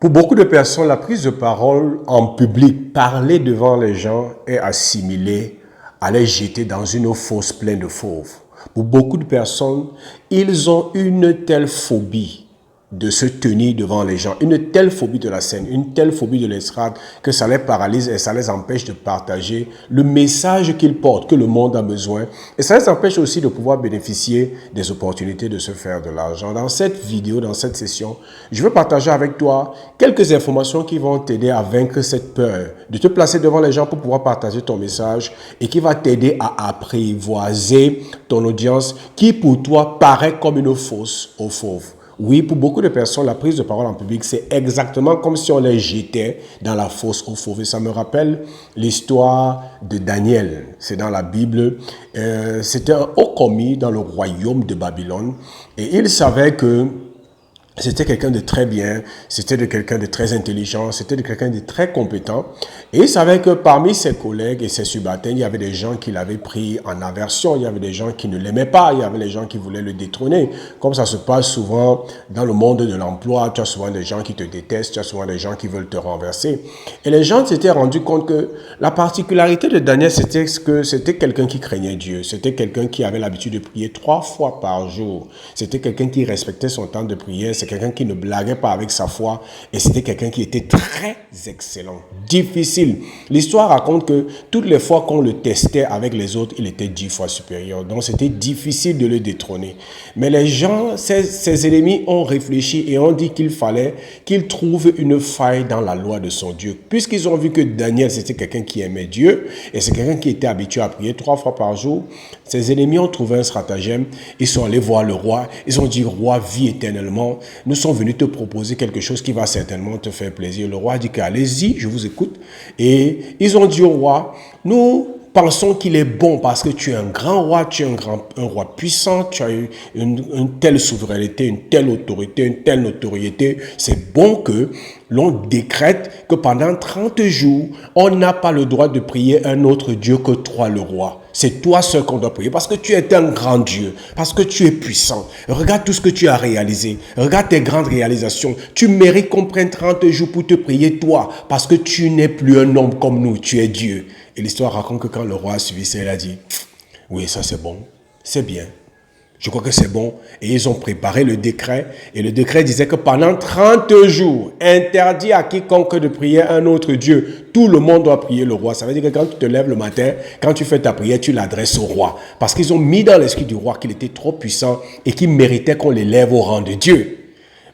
Pour beaucoup de personnes, la prise de parole en public, parler devant les gens, est assimilé à les jeter dans une fosse pleine de fauves. Pour beaucoup de personnes, ils ont une telle phobie de se tenir devant les gens, une telle phobie de la scène, une telle phobie de l'estrade que ça les paralyse et ça les empêche de partager le message qu'ils portent, que le monde a besoin. Et ça les empêche aussi de pouvoir bénéficier des opportunités de se faire de l'argent. Dans cette vidéo, dans cette session, je veux partager avec toi quelques informations qui vont t'aider à vaincre cette peur, de te placer devant les gens pour pouvoir partager ton message et qui va t'aider à apprivoiser ton audience qui pour toi paraît comme une fosse aux fauves. Oui, pour beaucoup de personnes, la prise de parole en public, c'est exactement comme si on les jetait dans la fosse aux fauves. Et ça me rappelle l'histoire de Daniel. C'est dans la Bible. C'était un haut commis dans le royaume de Babylone. Et il savait que c'était quelqu'un de très bien, c'était de quelqu'un de très intelligent, c'était de quelqu'un de très compétent. Et il savait que parmi ses collègues et ses subalternes, il y avait des gens qui l'avaient pris en aversion, il y avait des gens qui ne l'aimaient pas, il y avait des gens qui voulaient le détrôner. Comme ça se passe souvent dans le monde de l'emploi, tu as souvent des gens qui te détestent, tu as souvent des gens qui veulent te renverser. Et les gens s'étaient rendus compte que la particularité de Daniel, c'était que c'était quelqu'un qui craignait Dieu, c'était quelqu'un qui avait l'habitude de prier 3 fois par jour, c'était quelqu'un qui respectait son temps de prière, c'est quelqu'un qui ne blaguait pas avec sa foi et c'était quelqu'un qui était très excellent, difficile. L'histoire raconte que toutes les fois qu'on le testait avec les autres, il était 10 fois supérieur. Donc c'était difficile de le détrôner. Mais les gens, ses ennemis ont réfléchi et ont dit qu'il fallait qu'il trouve une faille dans la loi de son Dieu. Puisqu'ils ont vu que Daniel, c'était quelqu'un qui aimait Dieu et c'est quelqu'un qui était habitué à prier 3 fois par jour, ses ennemis ont trouvé un stratagème. Ils sont allés voir le roi. Ils ont dit, roi, vis éternellement. Nous sommes venus te proposer quelque chose qui va certainement te faire plaisir. Le roi a dit qu'allez-y, je vous écoute. Et ils ont dit au roi, nous pensons qu'il est bon parce que tu es un grand roi, tu es un roi puissant, tu as une telle souveraineté, une telle autorité, une telle notoriété. C'est bon que l'on décrète que pendant 30 jours, on n'a pas le droit de prier un autre Dieu que toi, le roi. C'est toi seul qu'on doit prier parce que tu es un grand Dieu, parce que tu es puissant. Regarde tout ce que tu as réalisé. Regarde tes grandes réalisations. Tu mérites qu'on prenne 30 jours pour te prier toi parce que tu n'es plus un homme comme nous, tu es Dieu. Et l'histoire raconte que quand le roi a suivi ça, il a dit, oui, ça c'est bon, c'est bien. Je crois que c'est bon. Et ils ont préparé le décret. Et le décret disait que pendant 30 jours, interdit à quiconque de prier un autre Dieu. Tout le monde doit prier le roi. Ça veut dire que quand tu te lèves le matin, quand tu fais ta prière, tu l'adresses au roi. Parce qu'ils ont mis dans l'esprit du roi qu'il était trop puissant et qu'il méritait qu'on l'élève au rang de Dieu.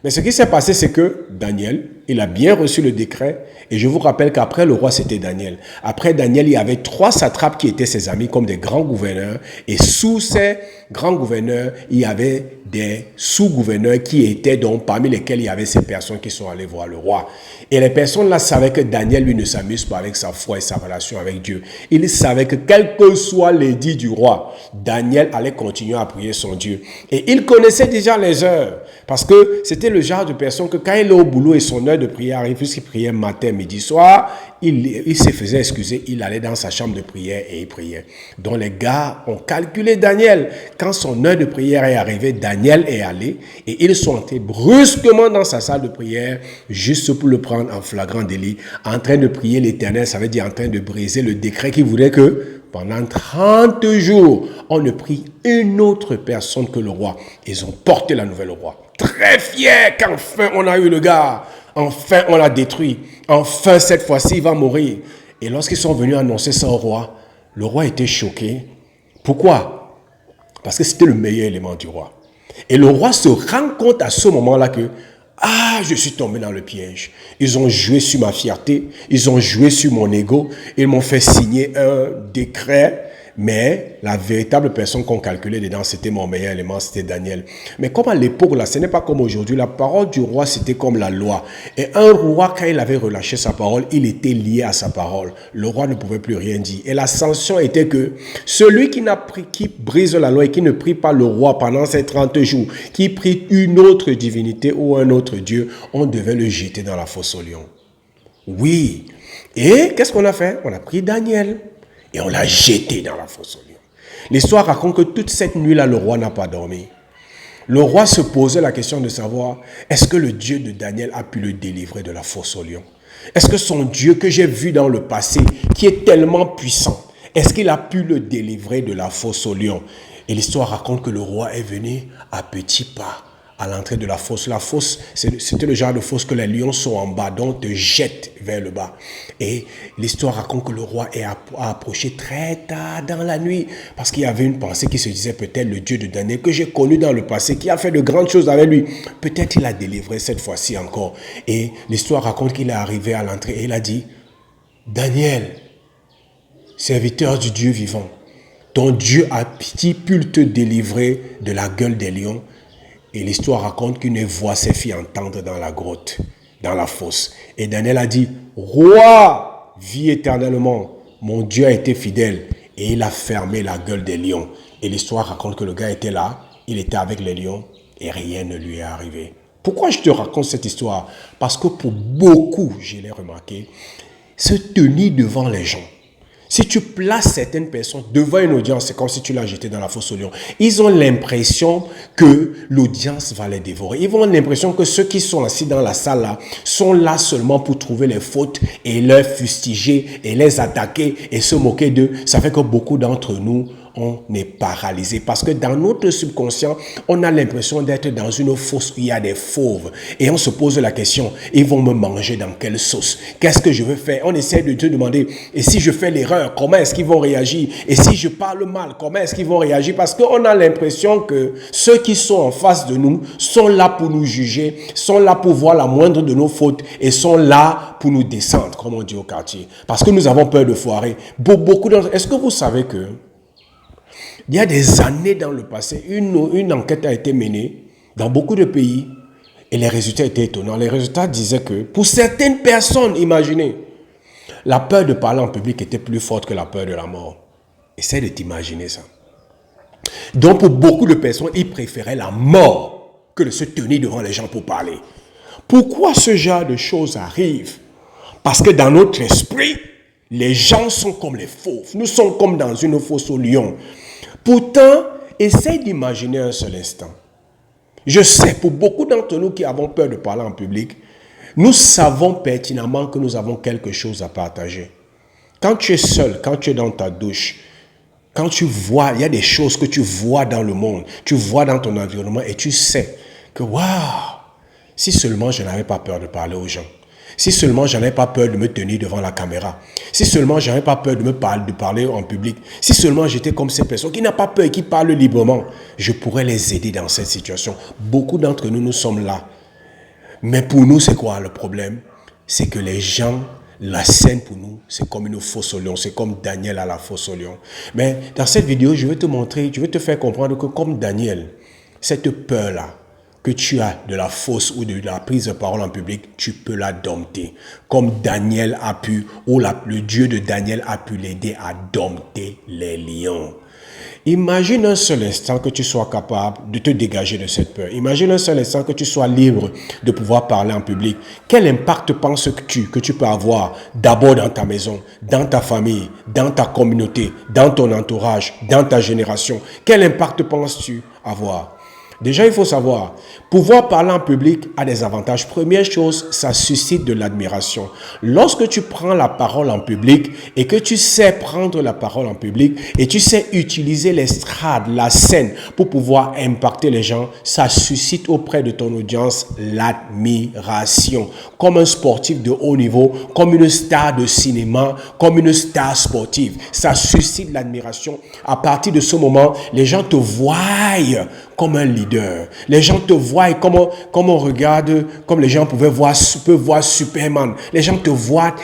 Mais ce qui s'est passé, c'est que Daniel, il a bien reçu le décret. Et je vous rappelle qu'après le roi, c'était Daniel. Après Daniel, il y avait 3 satrapes qui étaient ses amis comme des grands gouverneurs. Et sous ces grands gouverneurs, il y avait des sous-gouverneurs qui étaient donc parmi lesquels il y avait ces personnes qui sont allées voir le roi. Et les personnes là savaient que Daniel, lui, ne s'amuse pas avec sa foi et sa relation avec Dieu. Il savait que quel que soit l'édit du roi, Daniel allait continuer à prier son Dieu. Et il connaissait déjà les heures. Parce que c'était le genre de personne que quand il est au boulot et son heure de prière arrive, puisqu'il priait matin, midi, soir, il se faisait excuser, il allait dans sa chambre de prière et il priait. Donc les gars ont calculé Daniel. Quand son heure de prière est arrivée, Daniel est allé et ils sont entrés brusquement dans sa salle de prière juste pour le prendre en flagrant délit, en train de prier l'Éternel, ça veut dire en train de briser le décret qui voulait que pendant 30 jours, on ne prie une autre personne que le roi. Ils ont porté la nouvelle au roi. Très fiers qu'enfin on a eu le gars. Enfin, on l'a détruit. Enfin, cette fois-ci, il va mourir. Et lorsqu'ils sont venus annoncer ça au roi, le roi était choqué. Pourquoi? Parce que c'était le meilleur élément du roi. Et le roi se rend compte à ce moment-là que je suis tombé dans le piège. Ils ont joué sur ma fierté. Ils ont joué sur mon ego. Ils m'ont fait signer un décret. Mais la véritable personne qu'on calculait dedans, c'était mon meilleur élément, c'était Daniel. Mais comme à l'époque, là, ce n'est pas comme aujourd'hui. La parole du roi, c'était comme la loi. Et un roi, quand il avait relâché sa parole, il était lié à sa parole. Le roi ne pouvait plus rien dire. Et la sanction était que celui qui brise la loi et qui ne prie pas le roi pendant ces 30 jours, qui prie une autre divinité ou un autre Dieu, on devait le jeter dans la fosse aux lions. Oui. Et qu'est-ce qu'on a fait? On a pris Daniel. Et on l'a jeté dans la fosse aux lions. L'histoire raconte que toute cette nuit-là, le roi n'a pas dormi. Le roi se posait la question de savoir, est-ce que le Dieu de Daniel a pu le délivrer de la fosse au lion? Est-ce que son Dieu que j'ai vu dans le passé, qui est tellement puissant, est-ce qu'il a pu le délivrer de la fosse au lion? Et l'histoire raconte que le roi est venu à petits pas à l'entrée de la fosse. La fosse, c'était le genre de fosse que les lions sont en bas, donc te jettent vers le bas. Et l'histoire raconte que le roi a approché très tard dans la nuit, parce qu'il y avait une pensée qui se disait, peut-être le Dieu de Daniel que j'ai connu dans le passé, qui a fait de grandes choses avec lui, peut-être il a délivré cette fois-ci encore. Et l'histoire raconte qu'il est arrivé à l'entrée et il a dit, Daniel, serviteur du Dieu vivant, ton Dieu a-t-il pu te délivrer de la gueule des lions? Et l'histoire raconte qu'une voix s'est fait entendre dans la grotte, dans la fosse. Et Daniel a dit, roi, vis éternellement, mon Dieu a été fidèle. Et il a fermé la gueule des lions. Et l'histoire raconte que le gars était là, il était avec les lions et rien ne lui est arrivé. Pourquoi je te raconte cette histoire? Parce que pour beaucoup, je l'ai remarqué, se tenir devant les gens. Si tu places certaines personnes devant une audience, c'est comme si tu l'as jeté dans la fosse au lion. Ils ont l'impression que l'audience va les dévorer. Ils ont l'impression que ceux qui sont assis dans la salle là sont là seulement pour trouver les fautes et les fustiger et les attaquer et se moquer d'eux. Ça fait que beaucoup d'entre nous, on est paralysé parce que dans notre subconscient, on a l'impression d'être dans une fosse où il y a des fauves et on se pose la question, ils vont me manger dans quelle sauce? Qu'est-ce que je vais faire? On essaie de te demander, et si je fais l'erreur, comment est-ce qu'ils vont réagir? Et si je parle mal, comment est-ce qu'ils vont réagir? Parce qu'on a l'impression que ceux qui sont en face de nous sont là pour nous juger, sont là pour voir la moindre de nos fautes et sont là pour nous descendre, comme on dit au quartier. Parce que nous avons peur de foirer. Beaucoup d'entre... Est-ce que vous savez que il y a des années dans le passé, une enquête a été menée dans beaucoup de pays et les résultats étaient étonnants. Les résultats disaient que pour certaines personnes, imaginez, la peur de parler en public était plus forte que la peur de la mort. Essaie de t'imaginer ça. Donc pour beaucoup de personnes, ils préféraient la mort que de se tenir devant les gens pour parler. Pourquoi ce genre de choses arrivent? Parce que dans notre esprit, les gens sont comme les fauves. Nous sommes comme dans une fosse au lion. Pourtant, essaye d'imaginer un seul instant. Je sais, pour beaucoup d'entre nous qui avons peur de parler en public, nous savons pertinemment que nous avons quelque chose à partager. Quand tu es seul, quand tu es dans ta douche, quand tu vois, il y a des choses que tu vois dans le monde, tu vois dans ton environnement et tu sais que, waouh, si seulement je n'avais pas peur de parler aux gens. Si seulement je n'avais pas peur de me tenir devant la caméra. Si seulement je n'avais pas peur de parler en public. Si seulement j'étais comme ces personnes qui n'ont pas peur et qui parlent librement. Je pourrais les aider dans cette situation. Beaucoup d'entre nous, nous sommes là. Mais pour nous, c'est quoi le problème? C'est que les gens, la scène pour nous, c'est comme une fosse au lion. C'est comme Daniel à la fosse au lion. Mais dans cette vidéo, je vais te montrer, je vais te faire comprendre que comme Daniel, cette peur-là, que tu as de la fosse ou de la prise de parole en public, tu peux la dompter. Comme Daniel a pu, ou le Dieu de Daniel a pu l'aider à dompter les lions. Imagine un seul instant que tu sois capable de te dégager de cette peur. Imagine un seul instant que tu sois libre de pouvoir parler en public. Quel impact penses-tu que tu peux avoir d'abord dans ta maison, dans ta famille, dans ta communauté, dans ton entourage, dans ta génération? Quel impact penses-tu avoir? Déjà, il faut savoir, pouvoir parler en public a des avantages. Première chose, ça suscite de l'admiration. Lorsque tu prends la parole en public et que tu sais prendre la parole en public et tu sais utiliser l'estrade, la scène pour pouvoir impacter les gens, ça suscite auprès de ton audience l'admiration. Comme un sportif de haut niveau, comme une star de cinéma, comme une star sportive. Ça suscite l'admiration. À partir de ce moment, les gens te voient comme un leader. Les gens te voient comme on regarde, comme les gens peuvent voir Superman. Les gens te voient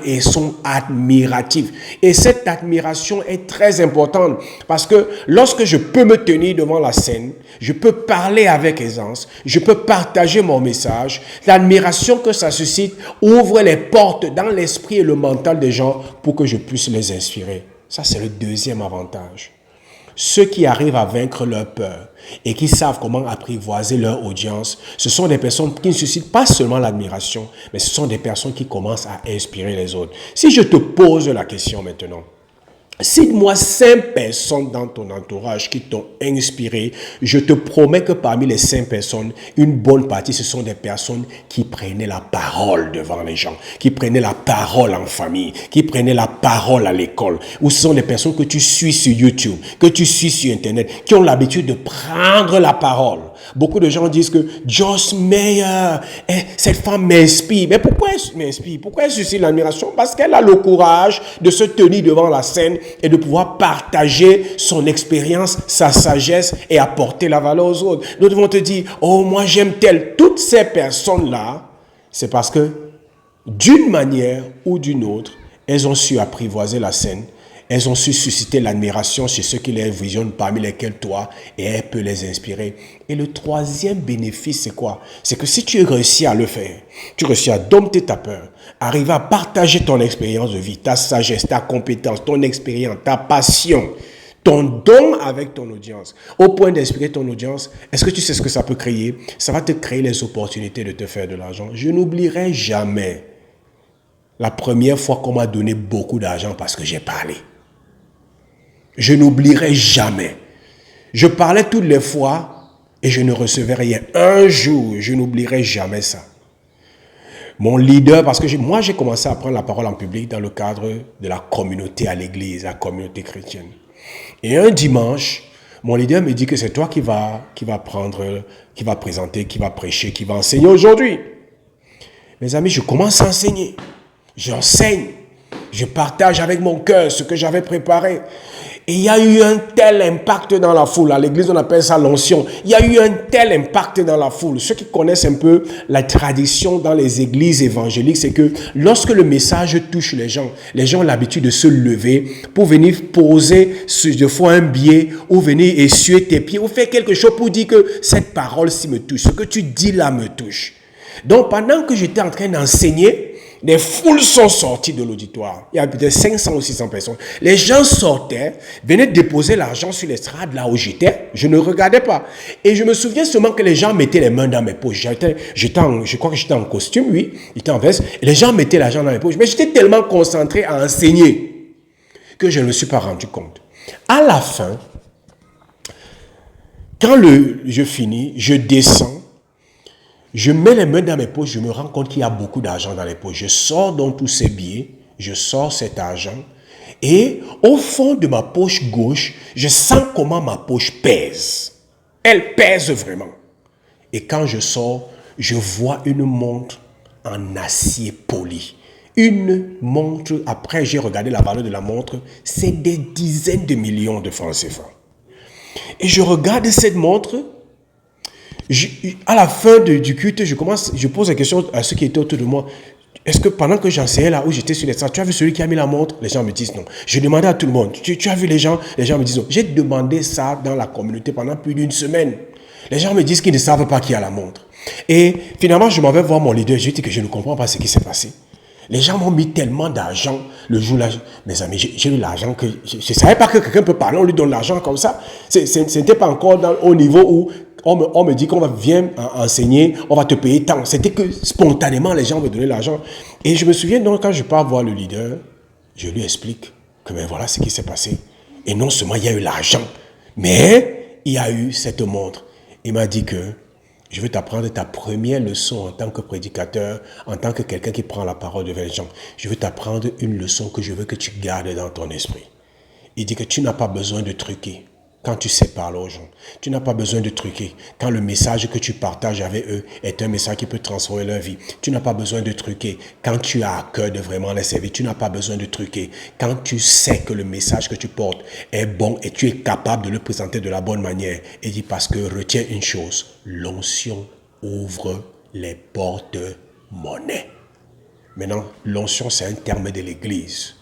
et sont admiratifs. Et cette admiration est très importante parce que lorsque je peux me tenir devant la scène, je peux parler avec aisance, je peux partager mon message, l'admiration que ça suscite ouvre les portes dans l'esprit et le mental des gens pour que je puisse les inspirer. Ça, c'est le deuxième avantage. Ceux qui arrivent à vaincre leur peur et qui savent comment apprivoiser leur audience, ce sont des personnes qui ne suscitent pas seulement l'admiration, mais ce sont des personnes qui commencent à inspirer les autres. Si je te pose la question maintenant, Cite-moi 5 personnes dans ton entourage qui t'ont inspiré. Je te promets que parmi les 5 personnes, une bonne partie, ce sont des personnes qui prenaient la parole devant les gens, qui prenaient la parole en famille, qui prenaient la parole à l'école. Ou ce sont des personnes que tu suis sur YouTube, que tu suis sur Internet, qui ont l'habitude de prendre la parole. Beaucoup de gens disent que Joyce Meyer, cette femme m'inspire. Mais pourquoi elle m'inspire? Pourquoi elle suscite l'admiration? Parce qu'elle a le courage de se tenir devant la scène et de pouvoir partager son expérience, sa sagesse et apporter la valeur aux autres. D'autres vont te dire, oh, moi j'aime tel. Toutes ces personnes-là, c'est parce que d'une manière ou d'une autre, elles ont su apprivoiser la scène. Elles ont su susciter l'admiration chez ceux qui les visionnent, parmi lesquels toi, et elles peuvent les inspirer. Et le troisième bénéfice, c'est quoi? C'est que si tu réussis à le faire, tu réussis à dompter ta peur, arriver à partager ton expérience de vie, ta sagesse, ta compétence, ton expérience, ta passion, ton don avec ton audience, au point d'inspirer ton audience, est-ce que tu sais ce que ça peut créer? Ça va te créer les opportunités de te faire de l'argent. Je n'oublierai jamais la première fois qu'on m'a donné beaucoup d'argent parce que j'ai parlé. Je n'oublierai jamais. Je parlais toutes les fois et je ne recevais rien. Un jour, je n'oublierai jamais ça. Mon leader, parce que moi j'ai commencé à prendre la parole en public dans le cadre de la communauté à l'église, la communauté chrétienne. Et un dimanche, mon leader me dit que c'est toi qui va présenter, qui va prêcher, qui va enseigner aujourd'hui. Mes amis, je commence à enseigner. J'enseigne. Je partage avec mon cœur ce que j'avais préparé. Et il y a eu un tel impact dans la foule. À l'église, on appelle ça l'onction. Il y a eu un tel impact dans la foule. Ceux qui connaissent un peu la tradition dans les églises évangéliques, c'est que lorsque le message touche les gens ont l'habitude de se lever pour venir poser de fois un billet ou venir essuyer tes pieds ou faire quelque chose pour dire que cette parole-ci me touche. Ce que tu dis là me touche. Donc, pendant que j'étais en train d'enseigner, des foules sont sorties de l'auditoire. Il y a peut-être 500 ou 600 personnes. Les gens sortaient, venaient déposer l'argent sur l'estrade là où j'étais. Je ne regardais pas. Et je me souviens seulement que les gens mettaient les mains dans mes poches. Je crois que j'étais en costume, oui. J'étais en veste. Et les gens mettaient l'argent dans mes poches. Mais j'étais tellement concentré à enseigner que je ne me suis pas rendu compte. À la fin, quand je finis, je descends. Je mets les mains dans mes poches, je me rends compte qu'il y a beaucoup d'argent dans les poches. Je sors donc tous ces billets, je sors cet argent et au fond de ma poche gauche, je sens comment ma poche pèse. Elle pèse vraiment. Et quand je sors, je vois une montre en acier poli. Une montre, après j'ai regardé la valeur de la montre, c'est des dizaines de millions de francs CFA. Et je regarde cette montre. À la fin du culte, je pose la question à ceux qui étaient autour de moi. Est-ce que pendant que j'enseignais là où j'étais sur les strates, tu as vu celui qui a mis la montre? Les gens me disent non. Je demandais à tout le monde. Tu as vu les gens? Les gens me disent non. J'ai demandé ça dans la communauté pendant plus d'une semaine. Les gens me disent qu'ils ne savent pas qui a la montre. Et finalement, je m'en vais voir mon leader. Je lui dis que je ne comprends pas ce qui s'est passé. Les gens m'ont mis tellement d'argent le jour-là. Mes amis, j'ai eu l'argent que... Je ne savais pas que quelqu'un peut parler, on lui donne l'argent comme ça. Ce n'était pas encore au niveau où on me dit qu'on va venir enseigner, on va te payer tant. C'était que spontanément, les gens me donnaient l'argent. Et je me souviens donc, quand je pars voir le leader, je lui explique que ben voilà ce qui s'est passé. Et non seulement il y a eu l'argent, mais il y a eu cette montre. Il m'a dit que je veux t'apprendre ta première leçon en tant que prédicateur, en tant que quelqu'un qui prend la parole devant les gens. Je veux t'apprendre une leçon que je veux que tu gardes dans ton esprit. Il dit que tu n'as pas besoin de truquer quand tu sais parler aux gens. Tu n'as pas besoin de truquer quand le message que tu partages avec eux est un message qui peut transformer leur vie. Tu n'as pas besoin de truquer quand tu as à cœur de vraiment les servir. Tu n'as pas besoin de truquer quand tu sais que le message que tu portes est bon et tu es capable de le présenter de la bonne manière. Il dit parce que retiens une chose, l'onction ouvre les porte-monnaies. Maintenant, l'onction c'est un terme de l'église.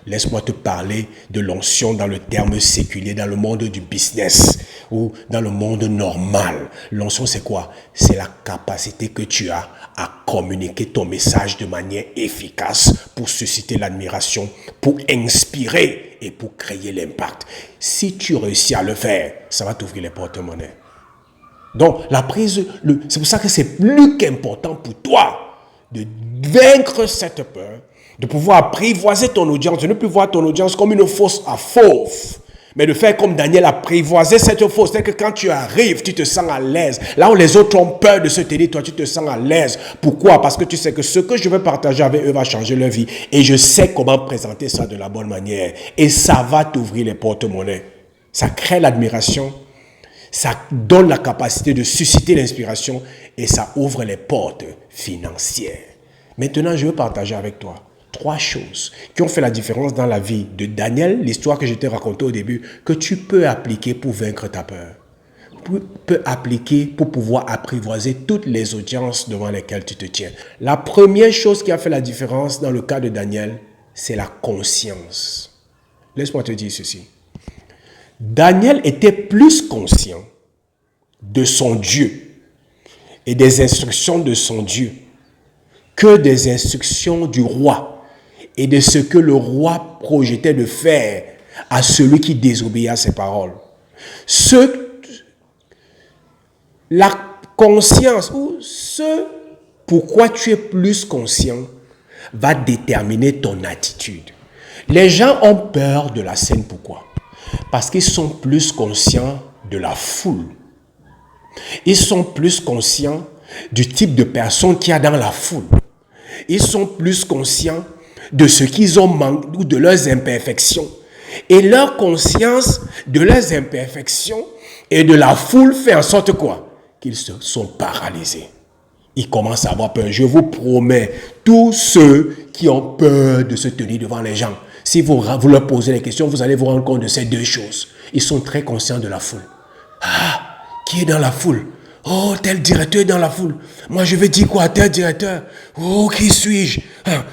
Laisse-moi te parler de l'onction dans le terme séculier, dans le monde du business ou dans le monde normal. L'onction, c'est quoi? C'est la capacité que tu as à communiquer ton message de manière efficace pour susciter l'admiration, pour inspirer et pour créer l'impact. Si tu réussis à le faire, ça va t'ouvrir les porte-monnaies. Donc, c'est pour ça que c'est plus qu'important pour toi de vaincre cette peur De pouvoir apprivoiser ton audience, de ne plus voir ton audience comme une fosse à fauve, mais de faire comme Daniel, apprivoiser cette fosse. C'est-à-dire que quand tu arrives, tu te sens à l'aise. Là où les autres ont peur de se tenir, toi, tu te sens à l'aise. Pourquoi? Parce que tu sais que ce que je vais partager avec eux va changer leur vie. Et je sais comment présenter ça de la bonne manière. Et ça va t'ouvrir les porte-monnaies. Ça crée l'admiration. Ça donne la capacité de susciter l'inspiration. Et ça ouvre les portes financières. Maintenant, je veux partager avec toi 3 choses qui ont fait la différence dans la vie de Daniel, l'histoire que je t'ai racontée au début, que tu peux appliquer pour vaincre ta peur. Tu peux appliquer pour pouvoir apprivoiser toutes les audiences devant lesquelles tu te tiens. La première chose qui a fait la différence dans le cas de Daniel, c'est la conscience. Laisse-moi te dire ceci. Daniel était plus conscient de son Dieu et des instructions de son Dieu que des instructions du roi et de ce que le roi projetait de faire à celui qui désobéit à ses paroles. La conscience ou ce pourquoi tu es plus conscient va déterminer ton attitude. Les gens ont peur de la scène, pourquoi? Parce qu'ils sont plus conscients de la foule. Ils sont plus conscients du type de personne qu'il y a dans la foule. Ils sont plus conscients de ce qu'ils ont manqué ou de leurs imperfections. Et leur conscience de leurs imperfections et de la foule fait en sorte quoi? Qu'ils se sont paralysés. Ils commencent à avoir peur. Je vous promets, tous ceux qui ont peur de se tenir devant les gens, si vous leur posez les questions, vous allez vous rendre compte de ces 2 choses. Ils sont très conscients de la foule. Ah, qui est dans la foule? Oh, tel directeur est dans la foule. Moi, je vais dire quoi à tel directeur? Oh, qui suis-je?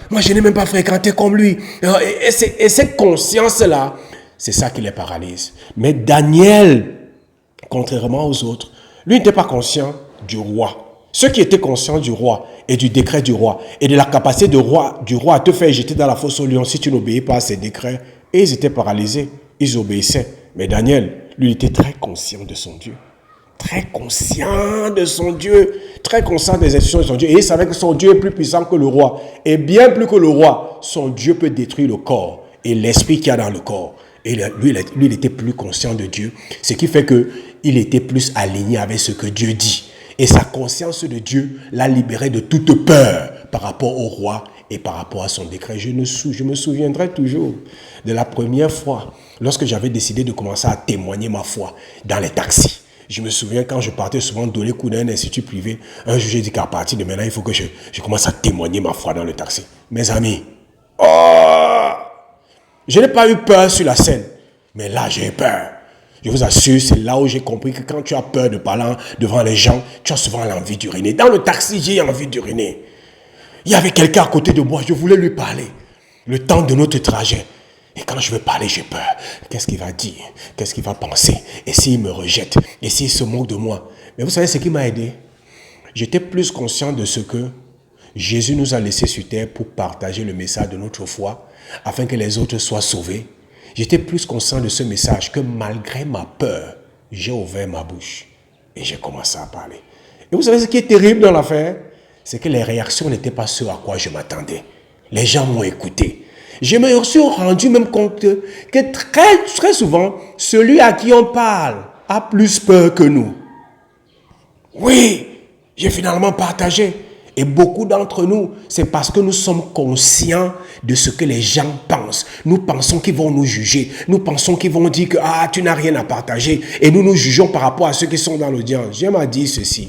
Moi, je n'ai même pas fréquenté comme lui. Et cette conscience-là, c'est ça qui les paralyse. Mais Daniel, contrairement aux autres, lui n'était pas conscient du roi. Ceux qui étaient conscients du roi et du décret du roi et de la capacité du roi à te faire jeter dans la fosse au lion si tu n'obéis pas à ses décrets, et ils étaient paralysés, ils obéissaient. Mais Daniel, lui, il était très conscient de son Dieu. Très conscient de son Dieu, très conscient des instructions de son Dieu. Et il savait que son Dieu est plus puissant que le roi. Et bien plus que le roi, son Dieu peut détruire le corps et l'esprit qu'il y a dans le corps. Et lui, il était plus conscient de Dieu. Ce qui fait qu'il était plus aligné avec ce que Dieu dit. Et sa conscience de Dieu l'a libéré de toute peur par rapport au roi et par rapport à son décret. Je me souviendrai toujours de la première fois lorsque j'avais décidé de commencer à témoigner ma foi dans les taxis. Je me souviens quand je partais souvent donner coup d'un institut privé, un jour j'ai dit qu'à partir de maintenant, il faut que je commence à témoigner ma foi dans le taxi. Mes amis, je n'ai pas eu peur sur la scène, mais là j'ai eu peur. Je vous assure, c'est là où j'ai compris que quand tu as peur de parler devant les gens, tu as souvent l'envie d'uriner. Dans le taxi, j'ai envie d'uriner. Il y avait quelqu'un à côté de moi, je voulais lui parler. Le temps de notre trajet. Et quand je veux parler, j'ai peur. Qu'est-ce qu'il va dire? Qu'est-ce qu'il va penser? Et s'il me rejette? Et s'il se moque de moi? Mais vous savez ce qui m'a aidé? J'étais plus conscient de ce que Jésus nous a laissé sur terre pour partager le message de notre foi, afin que les autres soient sauvés. J'étais plus conscient de ce message que malgré ma peur, j'ai ouvert ma bouche et j'ai commencé à parler. Et vous savez ce qui est terrible dans l'affaire? C'est que les réactions n'étaient pas ce à quoi je m'attendais. Les gens m'ont écouté. Je me suis rendu même compte que très souvent, celui à qui on parle a plus peur que nous. Oui, j'ai finalement partagé. Et beaucoup d'entre nous, c'est parce que nous sommes conscients de ce que les gens pensent. Nous pensons qu'ils vont nous juger. Nous pensons qu'ils vont dire que tu n'as rien à partager. Et nous nous jugeons par rapport à ceux qui sont dans l'audience. J'aime à dire ceci.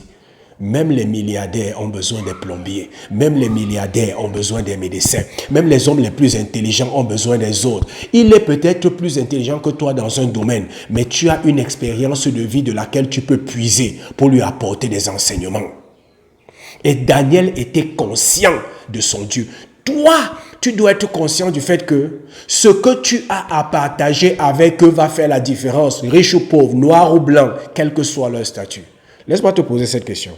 Même les milliardaires ont besoin des plombiers. Même les milliardaires ont besoin des médecins. Même les hommes les plus intelligents ont besoin des autres. Il est peut-être plus intelligent que toi dans un domaine, mais tu as une expérience de vie de laquelle tu peux puiser pour lui apporter des enseignements. Et Daniel était conscient de son Dieu. Toi, tu dois être conscient du fait que ce que tu as à partager avec eux va faire la différence, riche ou pauvre, noir ou blanc, quel que soit leur statut. Laisse-moi te poser cette question.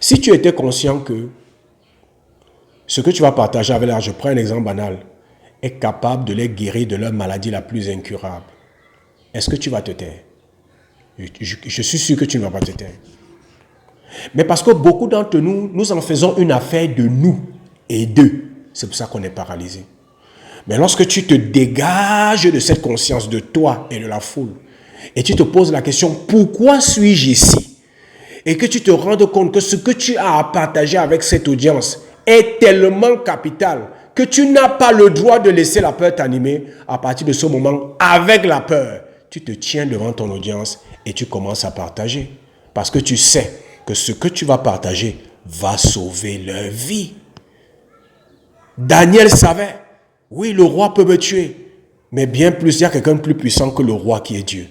Si tu étais conscient que ce que tu vas partager avec eux, je prends un exemple banal, est capable de les guérir de leur maladie la plus incurable, est-ce que tu vas te taire? Je suis sûr que tu ne vas pas te taire. Mais parce que beaucoup d'entre nous, nous en faisons une affaire de nous et d'eux. C'est pour ça qu'on est paralysé. Mais lorsque tu te dégages de cette conscience de toi et de la foule, et tu te poses la question, pourquoi suis-je ici? Et que tu te rendes compte que ce que tu as à partager avec cette audience est tellement capital que tu n'as pas le droit de laisser la peur t'animer. À partir de ce moment, avec la peur, tu te tiens devant ton audience et tu commences à partager. Parce que tu sais que ce que tu vas partager va sauver leur vie. Daniel savait, oui, le roi peut me tuer, mais bien plus, il y a quelqu'un de plus puissant que le roi qui est Dieu.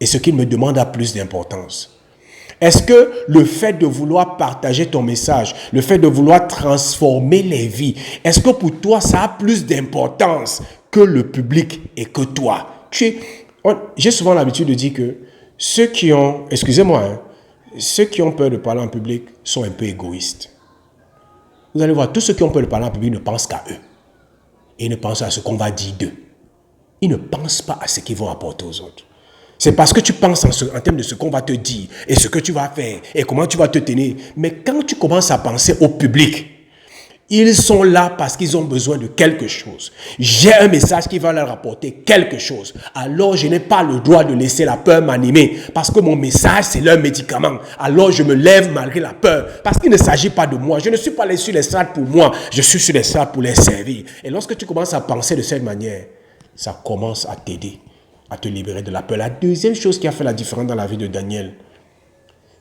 Et ce qu'il me demande a plus d'importance. Est-ce que le fait de vouloir partager ton message, le fait de vouloir transformer les vies, est-ce que pour toi ça a plus d'importance que le public et que toi? J'ai souvent l'habitude de dire que ceux qui ont, excusez-moi, ceux qui ont peur de parler en public sont un peu égoïstes. Vous allez voir, tous ceux qui ont peur de parler en public ne pensent qu'à eux. Ils ne pensent à ce qu'on va dire d'eux. Ils ne pensent pas à ce qu'ils vont apporter aux autres. C'est parce que tu penses en termes de ce qu'on va te dire et ce que tu vas faire et comment tu vas te tenir. Mais quand tu commences à penser au public, ils sont là parce qu'ils ont besoin de quelque chose. J'ai un message qui va leur apporter quelque chose. Alors je n'ai pas le droit de laisser la peur m'animer parce que mon message c'est leur médicament. Alors je me lève malgré la peur parce qu'il ne s'agit pas de moi. Je ne suis pas là sur l'estrade pour moi. Je suis sur l'estrade pour les servir. Et lorsque tu commences à penser de cette manière, ça commence à t'aider à te libérer de la peur. La deuxième chose qui a fait la différence dans la vie de Daniel,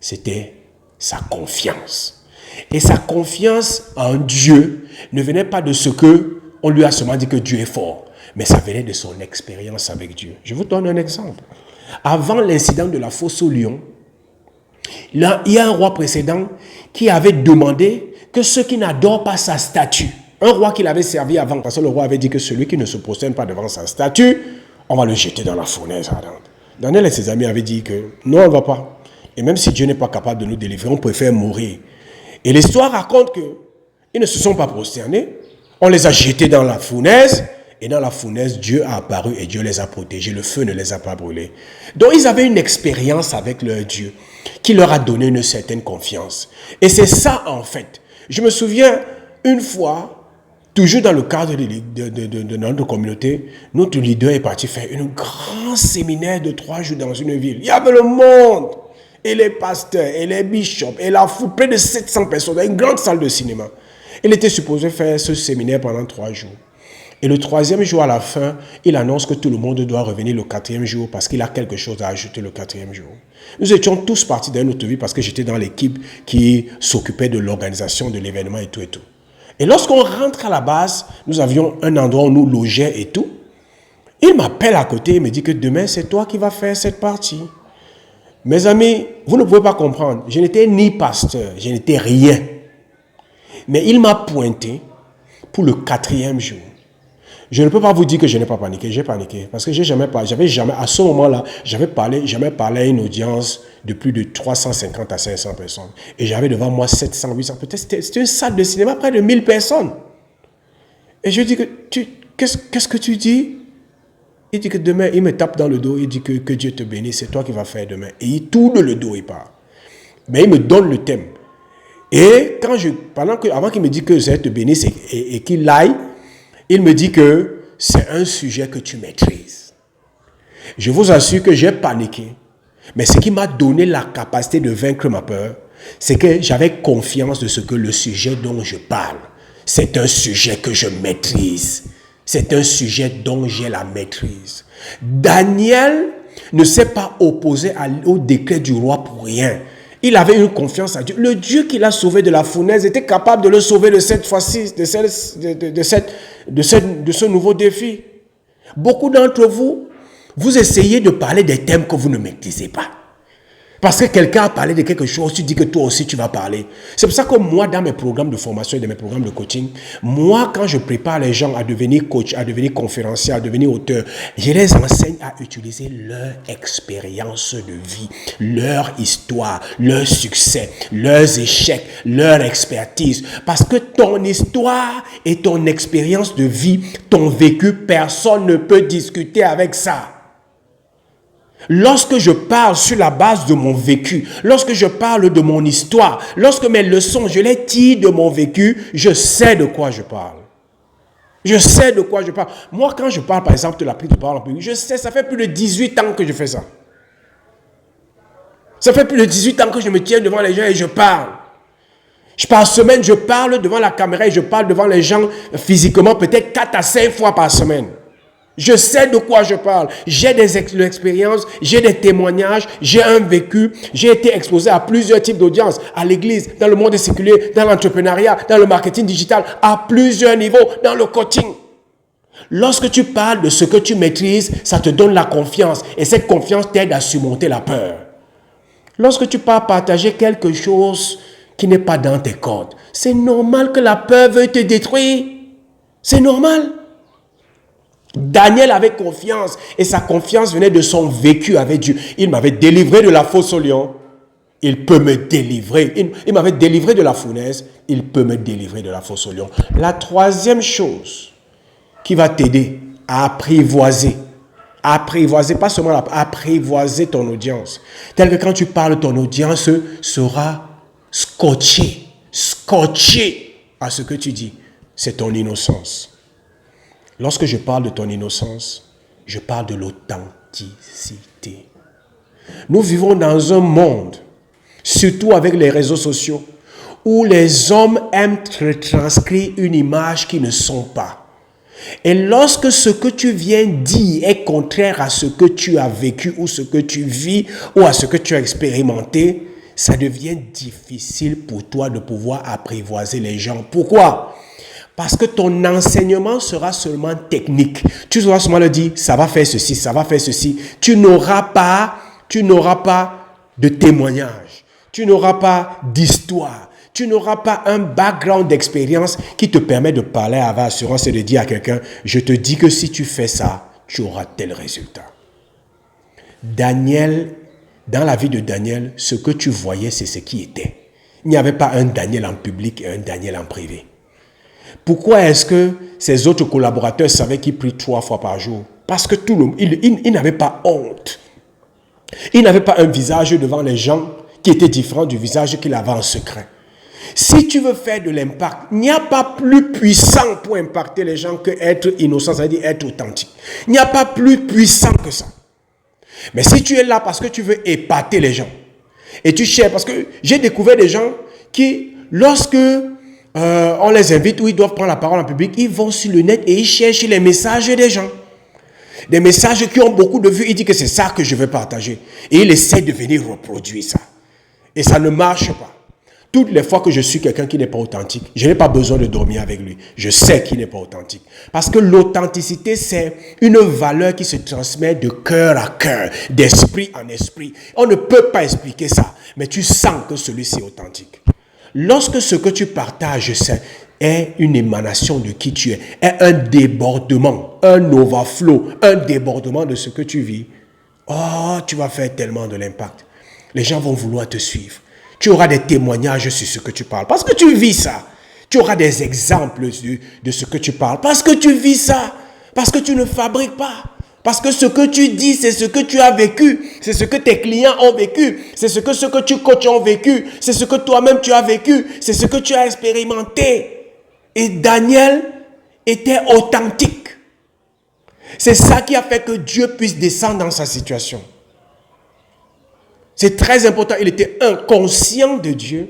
c'était sa confiance. Et sa confiance en Dieu ne venait pas de ce que on lui a seulement dit que Dieu est fort, mais ça venait de son expérience avec Dieu. Je vous donne un exemple. Avant l'incident de la fosse au lion, il y a un roi précédent qui avait demandé que ceux qui n'adorent pas sa statue, un roi qui l'avait servi avant, parce que le roi avait dit que celui qui ne se prosterne pas devant sa statue, on va le jeter dans la fournaise ardente. Daniel et ses amis avaient dit que non, on ne va pas. Et même si Dieu n'est pas capable de nous délivrer, on préfère mourir. Et l'histoire raconte qu'ils ne se sont pas prosternés. On les a jetés dans la fournaise. Et dans la fournaise, Dieu a apparu et Dieu les a protégés. Le feu ne les a pas brûlés. Donc ils avaient une expérience avec leur Dieu qui leur a donné une certaine confiance. Et c'est ça en fait. Je me souviens une fois, toujours dans le cadre de notre communauté, notre leader est parti faire un grand séminaire de 3 jours dans une ville. Il y avait le monde, et les pasteurs, et les bishops, et la foule, près de 700 personnes, dans une grande salle de cinéma. Il était supposé faire ce séminaire pendant 3 jours. Et le 3e jour, à la fin, il annonce que tout le monde doit revenir le 4e jour parce qu'il a quelque chose à ajouter le 4e jour. Nous étions tous partis dans notre vie parce que j'étais dans l'équipe qui s'occupait de l'organisation de l'événement et tout et tout. Et lorsqu'on rentre à la base, nous avions un endroit où nous logeons et tout. Il m'appelle à côté et me dit que demain, c'est toi qui vas faire cette partie. Mes amis, vous ne pouvez pas comprendre. Je n'étais ni pasteur, je n'étais rien. Mais il m'a pointé pour le 4e jour. Je ne peux pas vous dire que je n'ai pas paniqué. J'ai paniqué parce que j'avais jamais, à ce moment-là, j'avais jamais parlé à une audience de plus de 350 à 500 personnes. Et j'avais devant moi 700, 800, peut-être c'était une salle de cinéma, près de 1000 personnes. Et je dis que, qu'est-ce que tu dis? Il dit que demain, il me tape dans le dos, il dit que Dieu te bénisse, c'est toi qui vas faire demain. Et il tourne le dos, il part. Mais il me donne le thème. Et avant qu'il me dise que Dieu te bénisse et qu'il aille, il me dit que c'est un sujet que tu maîtrises. Je vous assure que j'ai paniqué. Mais ce qui m'a donné la capacité de vaincre ma peur, c'est que j'avais confiance de ce que le sujet dont je parle, c'est un sujet que je maîtrise. C'est un sujet dont j'ai la maîtrise. Daniel ne s'est pas opposé au décret du roi pour rien. Il avait une confiance en Dieu. Le Dieu qui l'a sauvé de la fournaise était capable de le sauver de cette fois-ci, de ce nouveau défi. Beaucoup d'entre vous, vous essayez de parler des thèmes que vous ne maîtrisez pas. Parce que quelqu'un a parlé de quelque chose, tu dis que toi aussi tu vas parler. C'est pour ça que moi, dans mes programmes de formation et dans mes programmes de coaching, moi, quand je prépare les gens à devenir coach, à devenir conférencier, à devenir auteur, je les enseigne à utiliser leur expérience de vie, leur histoire, leur succès, leurs échecs, leur expertise. Parce que ton histoire et ton expérience de vie, ton vécu, personne ne peut discuter avec ça. Lorsque je parle sur la base de mon vécu, lorsque je parle de mon histoire, lorsque mes leçons, je les tire de mon vécu, je sais de quoi je parle. Je sais de quoi je parle. Moi, quand je parle, par exemple, de la prise de parole en public, je sais, ça fait plus de 18 ans que je fais ça. Ça fait plus de 18 ans que je me tiens devant les gens et je parle. Par semaine, je parle devant la caméra et je parle devant les gens physiquement peut-être 4 à 5 fois par semaine. Je sais de quoi je parle. J'ai des expériences, j'ai des témoignages, j'ai un vécu. J'ai été exposé à plusieurs types d'audiences, à l'église, dans le monde séculier, dans l'entrepreneuriat, dans le marketing digital, à plusieurs niveaux, dans le coaching. Lorsque tu parles de ce que tu maîtrises, ça te donne la confiance et cette confiance t'aide à surmonter la peur. Lorsque tu pars partager quelque chose qui n'est pas dans tes cordes, c'est normal que la peur veuille te détruire. C'est normal. Daniel avait confiance et sa confiance venait de son vécu avec Dieu. Il m'avait délivré de la fosse au lion. Il peut me délivrer. Il m'avait délivré de la fournaise. Il peut me délivrer de la fosse au lion. La troisième chose qui va t'aider à apprivoiser, pas seulement apprivoiser ton audience, tel que quand tu parles, ton audience sera scotchée à ce que tu dis. C'est ton innocence. Lorsque je parle de ton innocence, je parle de l'authenticité. Nous vivons dans un monde, surtout avec les réseaux sociaux, où les hommes aiment retranscrire une image qui ne sont pas. Et lorsque ce que tu viens dire est contraire à ce que tu as vécu ou ce que tu vis ou à ce que tu as expérimenté, ça devient difficile pour toi de pouvoir apprivoiser les gens. Pourquoi ? Parce que ton enseignement sera seulement technique. Tu sauras seulement le dire, ça va faire ceci, ça va faire ceci. Tu n'auras pas de témoignage. Tu n'auras pas d'histoire. Tu n'auras pas un background d'expérience qui te permet de parler avec assurance et de dire à quelqu'un, je te dis que si tu fais ça, tu auras tel résultat. Daniel, dans la vie de Daniel, ce que tu voyais, c'est ce qui était. Il n'y avait pas un Daniel en public et un Daniel en privé. Pourquoi est-ce que ses autres collaborateurs savaient qu'il prie 3 fois par jour? Parce que il n'avait pas honte. Il n'avait pas un visage devant les gens qui était différent du visage qu'il avait en secret. Si tu veux faire de l'impact, il n'y a pas plus puissant pour impacter les gens que être innocent, c'est-à-dire être authentique. Il n'y a pas plus puissant que ça. Mais si tu es là parce que tu veux épater les gens, et tu cherches, parce que j'ai découvert des gens qui, lorsque on les invite ou ils doivent prendre la parole en public, ils vont sur le net et ils cherchent les messages des gens. Des messages qui ont beaucoup de vues, ils disent que c'est ça que je veux partager. Et ils essaient de venir reproduire ça. Et ça ne marche pas. Toutes les fois que je suis quelqu'un qui n'est pas authentique, je n'ai pas besoin de dormir avec lui. Je sais qu'il n'est pas authentique. Parce que l'authenticité, c'est une valeur qui se transmet de cœur à cœur, d'esprit en esprit. On ne peut pas expliquer ça, mais tu sens que celui-ci est authentique. Lorsque ce que tu partages est une émanation de qui tu es, est un débordement, un overflow, un débordement de ce que tu vis, oh, tu vas faire tellement de l'impact. Les gens vont vouloir te suivre. Tu auras des témoignages sur ce que tu parles. Parce que tu vis ça. Tu auras des exemples de ce que tu parles. Parce que tu vis ça. Parce que tu ne fabriques pas. Parce que ce que tu dis, c'est ce que tu as vécu. C'est ce que tes clients ont vécu. C'est ce que tu coaches ont vécu. C'est ce que toi-même tu as vécu. C'est ce que tu as expérimenté. Et Daniel était authentique. C'est ça qui a fait que Dieu puisse descendre dans sa situation. C'est très important. Il était conscient de Dieu.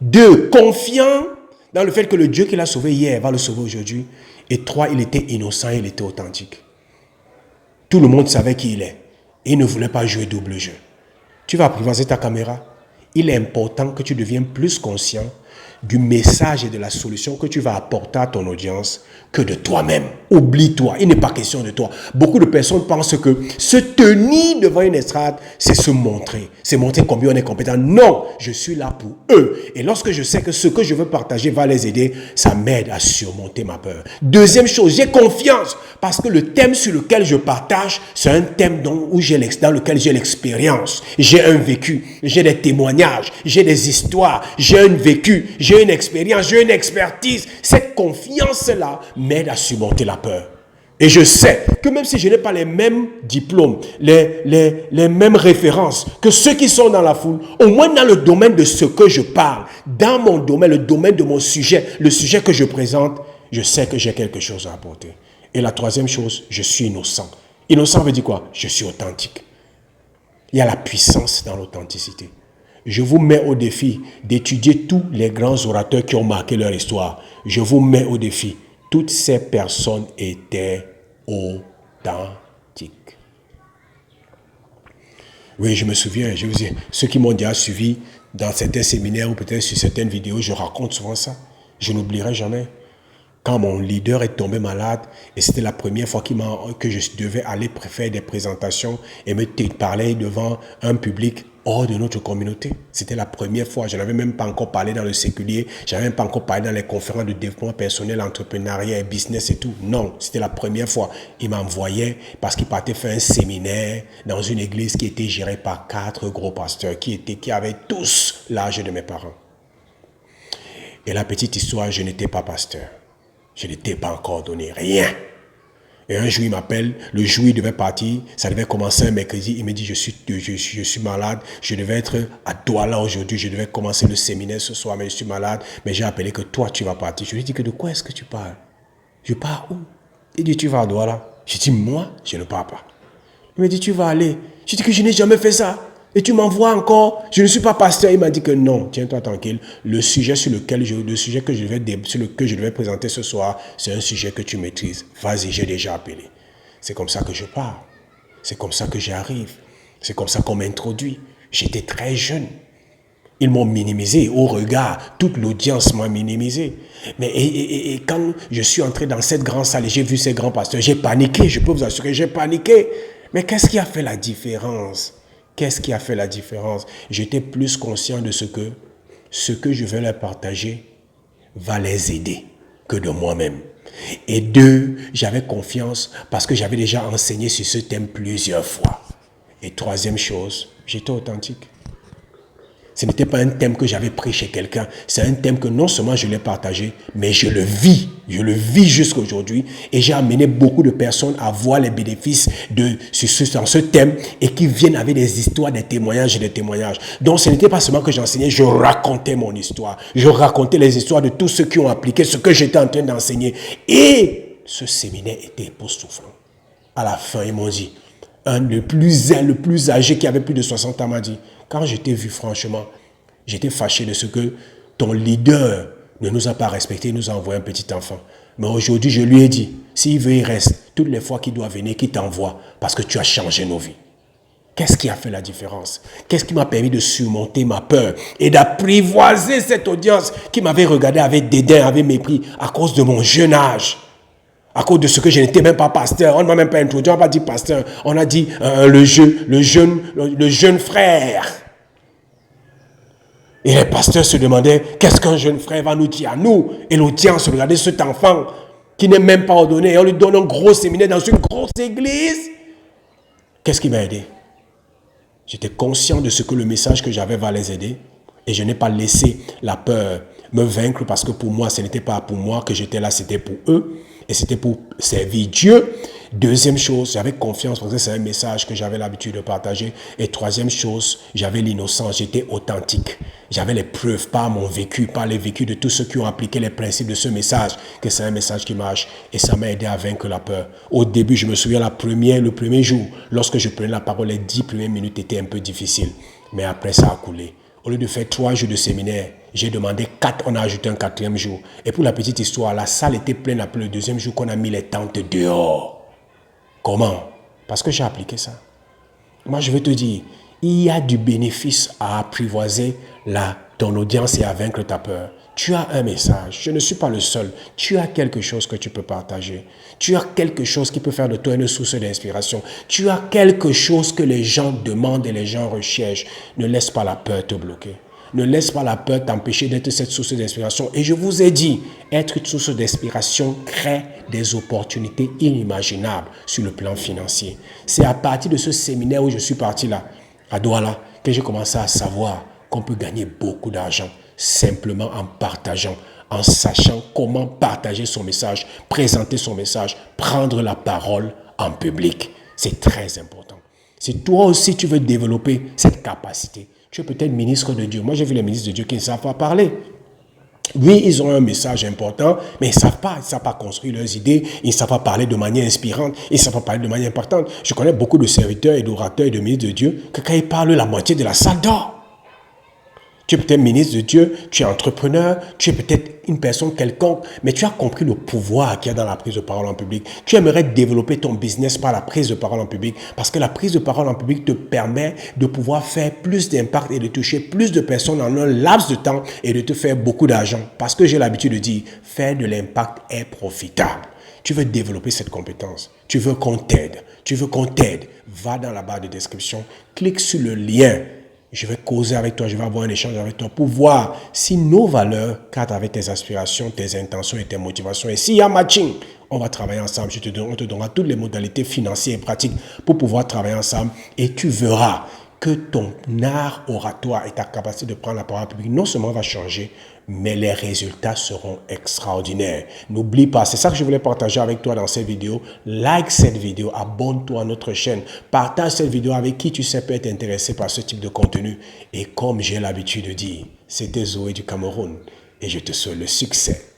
2, confiant dans le fait que le Dieu qui l'a sauvé hier va le sauver aujourd'hui. Et 3, il était innocent, il était authentique. Tout le monde savait qui il est. Et il ne voulait pas jouer double jeu. Tu vas apprivoiser ta caméra. Il est important que tu deviennes plus conscient du message et de la solution que tu vas apporter à ton audience que de toi-même. Oublie-toi, il n'est pas question de toi. Beaucoup de personnes pensent que se tenir devant une estrade, c'est se montrer. C'est montrer combien on est compétent. Non, je suis là pour eux. Et lorsque je sais que ce que je veux partager va les aider, ça m'aide à surmonter ma peur. Deuxième chose, j'ai confiance parce que le thème sur lequel je partage, c'est un thème dans lequel j'ai l'expérience. J'ai un vécu, j'ai des témoignages, j'ai des histoires, j'ai un vécu, j'ai une expérience, j'ai une expertise. Cette confiance-là m'aide à surmonter la peur. Et je sais que même si je n'ai pas les mêmes diplômes, les mêmes références que ceux qui sont dans la foule, au moins dans le domaine de ce que je parle, dans mon domaine, le domaine de mon sujet, le sujet que je présente, je sais que j'ai quelque chose à apporter. Et la troisième chose, je suis innocent. Innocent veut dire quoi? Je suis authentique. Il y a la puissance dans l'authenticité. Je vous mets au défi d'étudier tous les grands orateurs qui ont marqué leur histoire. Je vous mets au défi. Toutes ces personnes étaient authentiques. Oui, je me souviens, je vous dis, ceux qui m'ont déjà suivi dans certains séminaires ou peut-être sur certaines vidéos, je raconte souvent ça. Je n'oublierai jamais. Quand mon leader est tombé malade, et c'était la première fois que je devais aller faire des présentations et me parler devant un public hors de notre communauté. C'était la première fois. Je n'avais même pas encore parlé dans le séculier. Je n'avais même pas encore parlé dans les conférences de développement personnel, entrepreneuriat et business et tout. Non, c'était la première fois. Il m'envoyait parce qu'il partait faire un séminaire dans une église qui était gérée par 4 gros pasteurs qui avaient tous l'âge de mes parents. Et la petite histoire, je n'étais pas pasteur. Je n'étais pas encore donné, rien. Et un jour, il m'appelle, le jour il devait partir, ça devait commencer un mercredi, il me dit, je suis malade, je devais être à Douala aujourd'hui, je devais commencer le séminaire ce soir, mais je suis malade, mais j'ai appelé que toi, tu vas partir. Je lui dis que de quoi est-ce que tu parles? Je pars où? Il dit, tu vas à Douala. Je dis, moi, je ne pars pas. Il me dit, tu vas aller. Je dis que je n'ai jamais fait ça. Et tu m'envoies encore, je ne suis pas pasteur. Il m'a dit que non, tiens-toi tranquille. Le sujet sur lequel sur lequel je devais présenter ce soir, c'est un sujet que tu maîtrises. Vas-y, j'ai déjà appelé. C'est comme ça que je parle. C'est comme ça que j'arrive. C'est comme ça qu'on m'introduit. J'étais très jeune. Ils m'ont minimisé au regard. Toute l'audience m'a minimisé. Mais et quand je suis entré dans cette grande salle et j'ai vu ces grands pasteurs, j'ai paniqué. Je peux vous assurer, j'ai paniqué. Mais qu'est-ce qui a fait la différence? Qu'est-ce qui a fait la différence? J'étais plus conscient de ce que je vais leur partager va les aider que de moi-même. Et deux, j'avais confiance parce que j'avais déjà enseigné sur ce thème plusieurs fois. Et troisième chose, j'étais authentique. Ce n'était pas un thème que j'avais pris chez quelqu'un. C'est un thème que non seulement je l'ai partagé, mais je le vis. Je le vis jusqu'à aujourd'hui. Et j'ai amené beaucoup de personnes à voir les bénéfices dans ce thème et qui viennent avec des histoires, des témoignages et des témoignages. Donc ce n'était pas seulement que j'enseignais, je racontais mon histoire. Je racontais les histoires de tous ceux qui ont appliqué ce que j'étais en train d'enseigner. Et ce séminaire était époustouflant. À la fin, ils m'ont dit, le plus âgé qui avait plus de 60 ans m'a dit, quand je t'ai vu franchement, j'étais fâché de ce que ton leader ne nous a pas respecté, il nous a envoyé un petit enfant. Mais aujourd'hui, je lui ai dit, s'il veut, il reste. Toutes les fois qu'il doit venir, qu'il t'envoie, parce que tu as changé nos vies. Qu'est-ce qui a fait la différence? Qu'est-ce qui m'a permis de surmonter ma peur et d'apprivoiser cette audience qui m'avait regardé avec dédain, avec mépris, à cause de mon jeune âge? À cause de ce que je n'étais même pas pasteur, on ne m'a même pas introduit, on n'a pas dit pasteur, on a dit le jeune frère. Et les pasteurs se demandaient, qu'est-ce qu'un jeune frère va nous dire à nous? Et l'audience regardait cet enfant qui n'est même pas ordonné, et on lui donne un gros séminaire dans une grosse église. Qu'est-ce qui m'a aidé? J'étais conscient de ce que le message que j'avais va les aider, et je n'ai pas laissé la peur me vaincre, parce que pour moi, ce n'était pas pour moi que j'étais là, c'était pour eux. Et c'était pour servir Dieu. Deuxième chose, j'avais confiance parce que c'est un message que j'avais l'habitude de partager. Et troisième chose, j'avais l'innocence, j'étais authentique. J'avais les preuves par mon vécu, par les vécus de tous ceux qui ont appliqué les principes de ce message, que c'est un message qui marche. Et ça m'a aidé à vaincre la peur. Au début, je me souviens le premier jour, lorsque je prenais la parole, les 10 premières minutes étaient un peu difficiles. Mais après, ça a coulé. Au lieu de faire 3 jours de séminaire, j'ai demandé 4, on a ajouté un 4e jour. Et pour la petite histoire, la salle était pleine après le 2e jour qu'on a mis les tentes dehors. Comment? Parce que j'ai appliqué ça. Moi, je veux te dire, il y a du bénéfice à apprivoiser ton audience et à vaincre ta peur. Tu as un message, je ne suis pas le seul. Tu as quelque chose que tu peux partager. Tu as quelque chose qui peut faire de toi une source d'inspiration. Tu as quelque chose que les gens demandent et les gens recherchent. Ne laisse pas la peur te bloquer. Ne laisse pas la peur t'empêcher d'être cette source d'inspiration. Et je vous ai dit, être une source d'inspiration crée des opportunités inimaginables sur le plan financier. C'est à partir de ce séminaire où je suis parti là, à Douala, que j'ai commencé à savoir qu'on peut gagner beaucoup d'argent simplement en partageant, en sachant comment partager son message, présenter son message, prendre la parole en public. C'est très important. Si toi aussi tu veux développer cette capacité, tu es peut-être ministre de Dieu. Moi, j'ai vu les ministres de Dieu qui ne savent pas parler. Oui, ils ont un message important, mais ils ne savent pas construire leurs idées, ils ne savent pas parler de manière inspirante, ils ne savent pas parler de manière importante. Je connais beaucoup de serviteurs et d'orateurs et de ministres de Dieu que quand ils parlent, la moitié de la salle dort. Tu es peut-être ministre de Dieu, tu es entrepreneur, tu es peut-être une personne quelconque, mais tu as compris le pouvoir qu'il y a dans la prise de parole en public. Tu aimerais développer ton business par la prise de parole en public, parce que la prise de parole en public te permet de pouvoir faire plus d'impact et de toucher plus de personnes en un laps de temps et de te faire beaucoup d'argent. Parce que j'ai l'habitude de dire, faire de l'impact est profitable. Tu veux développer cette compétence, tu veux qu'on t'aide, va dans la barre de description, clique sur le lien. Je vais causer avec toi, je vais avoir un échange avec toi pour voir si nos valeurs cadrent avec tes aspirations, tes intentions et tes motivations. Et s'il y a matching, on va travailler ensemble. On te donnera toutes les modalités financières et pratiques pour pouvoir travailler ensemble. Et tu verras que ton art oratoire et ta capacité de prendre la parole publique non seulement va changer, mais les résultats seront extraordinaires. N'oublie pas, c'est ça que je voulais partager avec toi dans cette vidéo. Like cette vidéo, abonne-toi à notre chaîne, partage cette vidéo avec qui tu sais peut être intéressé par ce type de contenu. Et comme j'ai l'habitude de dire, c'était Zoé du Cameroun et je te souhaite le succès.